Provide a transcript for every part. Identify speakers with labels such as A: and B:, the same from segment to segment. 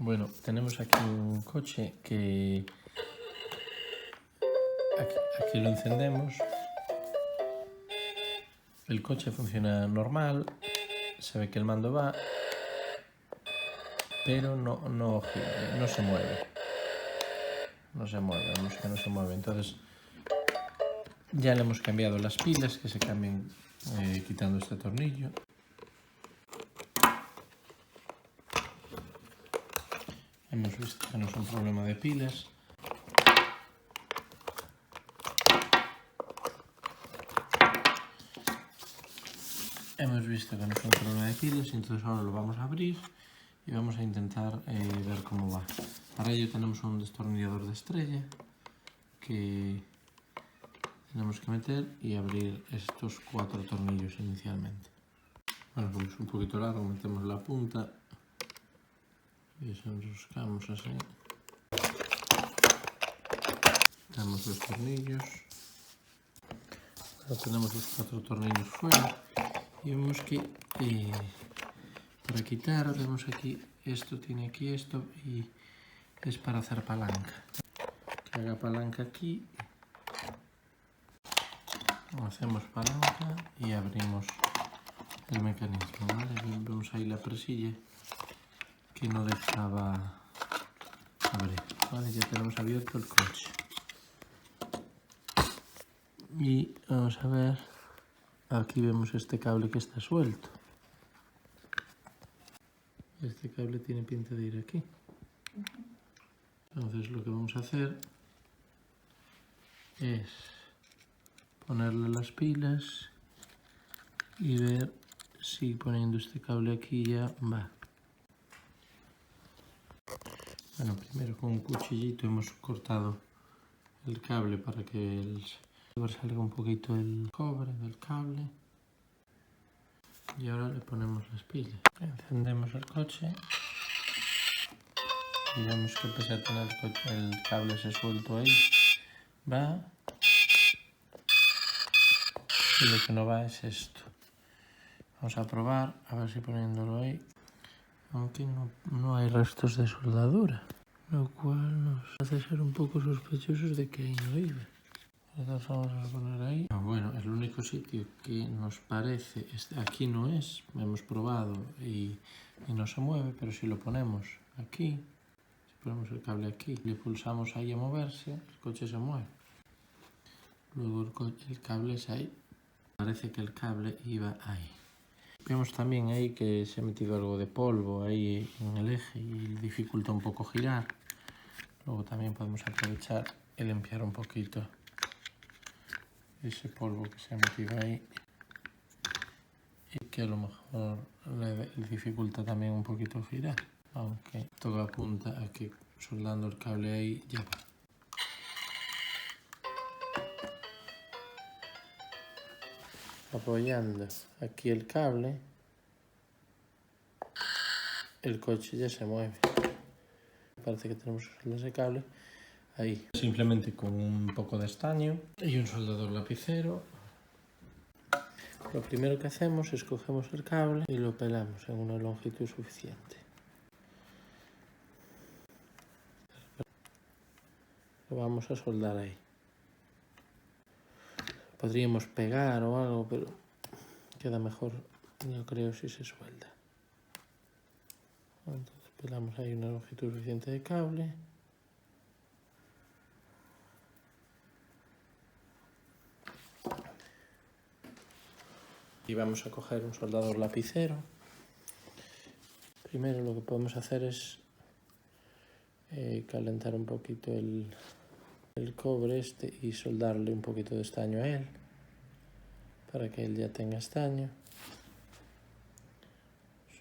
A: Bueno, tenemos aquí un coche que aquí lo encendemos. El coche funciona normal, se ve que el mando va, pero no se mueve. No se mueve, vemos que no se mueve. Entonces ya le hemos cambiado las pilas, que se cambien quitando este tornillo. Hemos visto que no es un problema de pilas. Hemos visto que no es un problema de pilas, entonces ahora lo vamos a abrir y vamos a intentar ver cómo va. Para ello tenemos un destornillador de estrella que tenemos que meter y abrir estos 4 tornillos inicialmente. Bueno, como es un poquito largo, metemos la punta y desenroscamos así. Damos los tornillos. Ahora tenemos los 4 tornillos fuera y vemos que para quitar, vemos aquí, esto tiene aquí esto y es para hacer palanca. Que haga palanca aquí. Hacemos palanca y abrimos el mecanismo, ¿vale? Vemos ahí la presilla que no dejaba abrir, ¿vale? Ya tenemos abierto el coche. Y vamos a ver, aquí vemos este cable que está suelto. Este cable tiene pinta de ir aquí. Entonces lo que vamos a hacer es ponerle las pilas y ver si poniendo este cable aquí ya va. Bueno, primero con un cuchillito hemos cortado el cable para que salga un poquito el cobre del cable. Y ahora le ponemos las pilas. Encendemos el coche y vemos que pese a tener el cable se suelto ahí, va. Y lo que no va es esto. Vamos a probar, a ver si poniéndolo ahí, aunque no hay restos de soldadura, lo cual nos hace ser un poco sospechosos de que ahí no iba. Entonces vamos a poner ahí. Bueno, el único sitio que nos parece, aquí no es, hemos probado y no se mueve, pero si lo ponemos aquí, si ponemos el cable aquí, le pulsamos ahí a moverse, el coche se mueve. Luego el cable es ahí. Parece que el cable iba ahí. Vemos también ahí que se ha metido algo de polvo ahí en el eje y dificulta un poco girar. Luego también podemos aprovechar y limpiar un poquito ese polvo que se ha metido ahí y que a lo mejor le dificulta también un poquito girar, aunque todo apunta a que soldando el cable ahí ya va. Apoyando aquí el cable, el coche ya se mueve. Parece que tenemos ese cable ahí. Simplemente con un poco de estaño y un soldador lapicero. Lo primero que hacemos es cogemos el cable y lo pelamos en una longitud suficiente. Lo vamos a soldar ahí. Podríamos pegar o algo, pero queda mejor, yo creo, si se suelda. Entonces pelamos ahí una longitud suficiente de cable. Y vamos a coger un soldador lapicero. Primero lo que podemos hacer es calentar un poquito el cobre este y soldarle un poquito de estaño a él, para que él ya tenga estaño.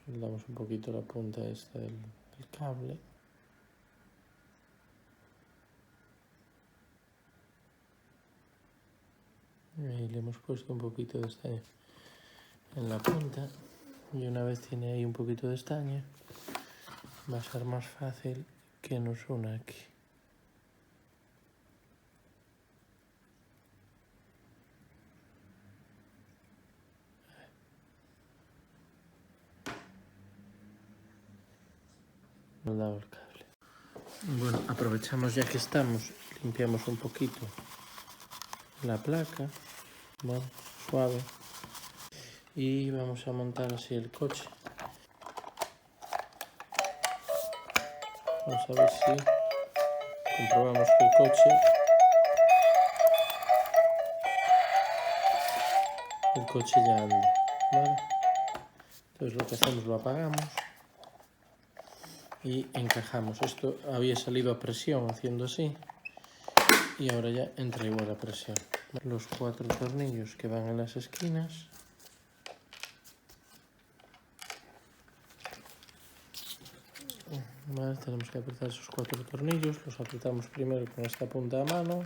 A: Soldamos un poquito la punta esta del cable. Y le hemos puesto un poquito de estaño en la punta. Y una vez tiene ahí un poquito de estaño, va a ser más fácil que nos una aquí. No he dado el cable. Bueno, aprovechamos ya que estamos, limpiamos un poquito la placa, bueno, suave, y vamos a montar así el coche. Vamos a ver si comprobamos que el coche ya anda, ¿vale? Entonces lo que hacemos, lo apagamos y encajamos. Esto había salido a presión haciendo así y ahora ya entra igual a presión. Los 4 tornillos que van en las esquinas. Vale, tenemos que apretar esos 4 tornillos. Los apretamos primero con esta punta a mano.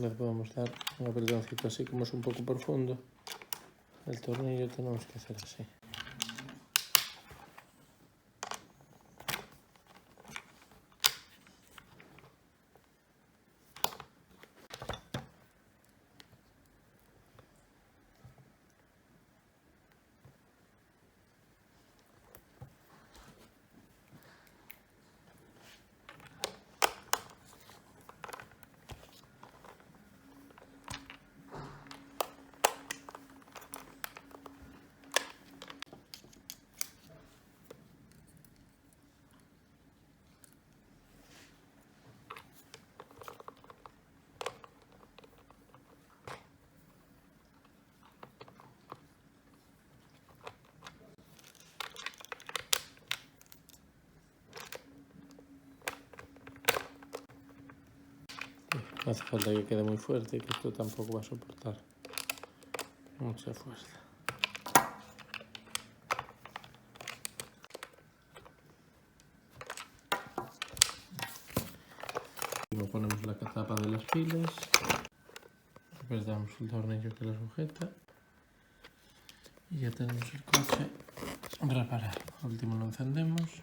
A: Le podemos dar un apretoncito así, como es un poco profundo. El tornillo tenemos que hacer así. No hace falta que quede muy fuerte, que esto tampoco va a soportar mucha fuerza. Luego ponemos la tapa de las pilas, después damos el tornillo que la sujeta y ya tenemos el coche reparado. Al último lo encendemos.